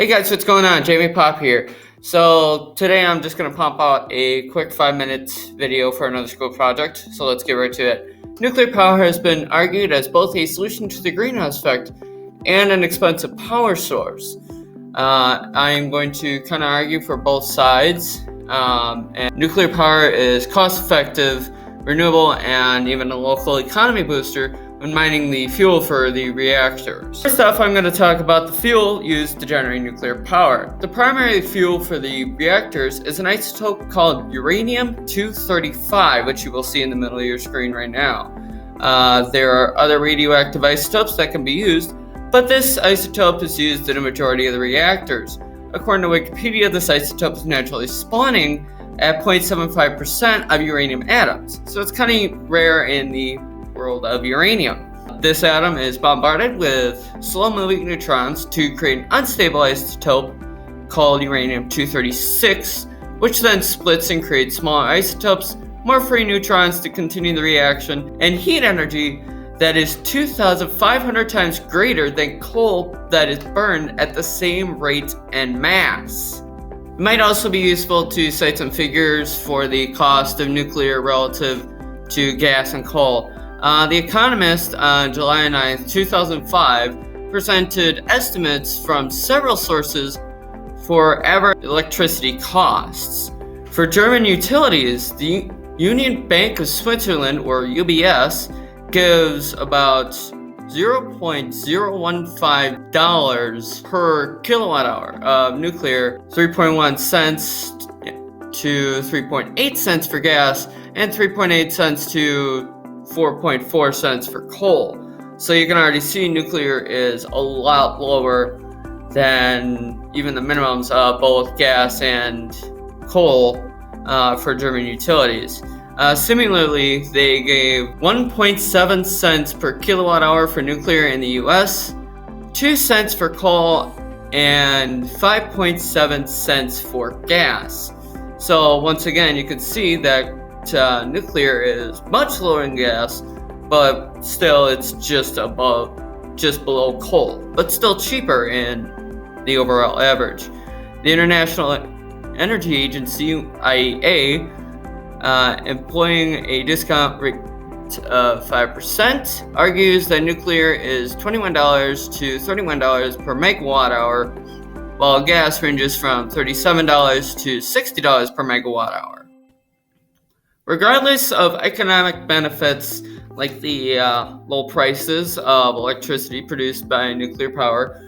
Hey guys, what's going on? Jamie Pop here. So today I'm just going to pump out a quick 5-minute video for another school project. So let's get right to it. Nuclear power has been argued as both a solution to the greenhouse effect and an expensive power source. I'm going to kind of argue for both sides. And nuclear power is cost-effective, renewable, and even a local economy booster when mining the fuel for the reactors. First off, I'm going to talk about the fuel used to generate nuclear power. The primary fuel for the reactors is an isotope called uranium-235, which you will see in the middle of your screen right now. There are other radioactive isotopes that can be used, but this isotope is used in a majority of the reactors. According to Wikipedia, this isotope is naturally spawning at 0.75% of uranium atoms, so it's kind of rare in the world of uranium. This atom is bombarded with slow-moving neutrons to create an unstable isotope called uranium-236, which then splits and creates smaller isotopes, more free neutrons to continue the reaction, and heat energy that is 2,500 times greater than coal that is burned at the same rate and mass. It might also be useful to cite some figures for the cost of nuclear relative to gas and coal. The Economist on July 9, 2005 presented estimates from several sources for average electricity costs. For German utilities, the Union Bank of Switzerland, or UBS, gives about $0.015 per kilowatt hour of nuclear, 3.1 cents to 3.8 cents for gas, and 3.8 cents to 4.4 cents for coal. So you can already see nuclear is a lot lower than even the minimums of both gas and coal for German utilities. Similarly, they gave 1.7 cents per kilowatt hour for nuclear in the US, 2 cents for coal, and 5.7 cents for gas. So once again, you can see that nuclear is much lower than gas, but still it's just below coal, but still cheaper in the overall average. The International Energy Agency, IEA, employing a discount rate of 5%, argues that nuclear is $21 to $31 per megawatt hour, while gas ranges from $37 to $60 per megawatt hour. Regardless of economic benefits like the low prices of electricity produced by nuclear power,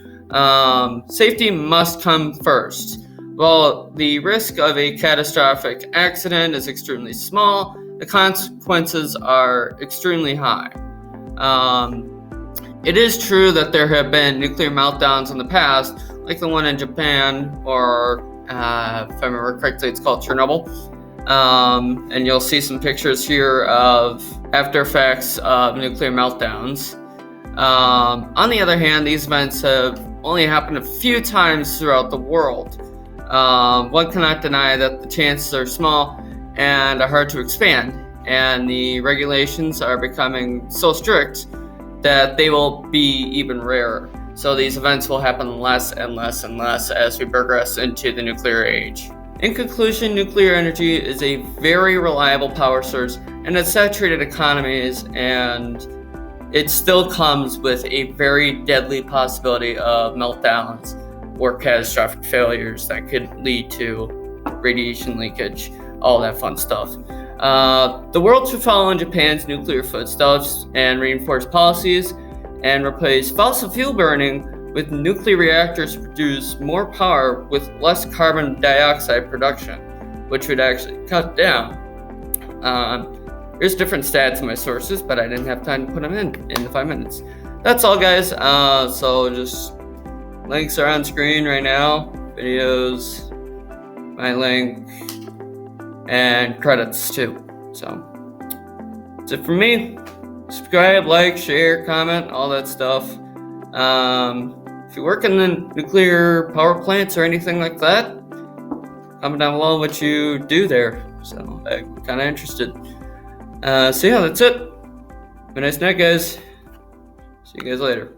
safety must come first. While the risk of a catastrophic accident is extremely small, the consequences are extremely high. It is true that there have been nuclear meltdowns in the past, like the one in Japan, or if I remember correctly, it's called Chernobyl. And you'll see some pictures here of after effects of nuclear meltdowns. On the other hand, these events have only happened a few times throughout the world. One cannot deny that the chances are small and are hard to expand, and the regulations are becoming so strict that they will be even rarer. So these events will happen less and less and less as we progress into the nuclear age. In conclusion, nuclear energy is a very reliable power source in its saturated economies, and it still comes with a very deadly possibility of meltdowns or catastrophic failures that could lead to radiation leakage, all that fun stuff. The world should follow in Japan's nuclear footsteps and reinforce policies and replace fossil fuel burning with nuclear reactors to produce more power with less carbon dioxide production, which would actually cut down. There's different stats in my sources, but I didn't have time to put them in the 5 minutes. That's all, guys. So just links are on screen right now, videos, my link, and credits too. So that's it for me. Subscribe, like, share, comment, all that stuff. If you work in the nuclear power plants or anything like that, comment down below what you do there. So I'm kind of interested. So yeah, that's it. Have a nice night, guys. See you guys later.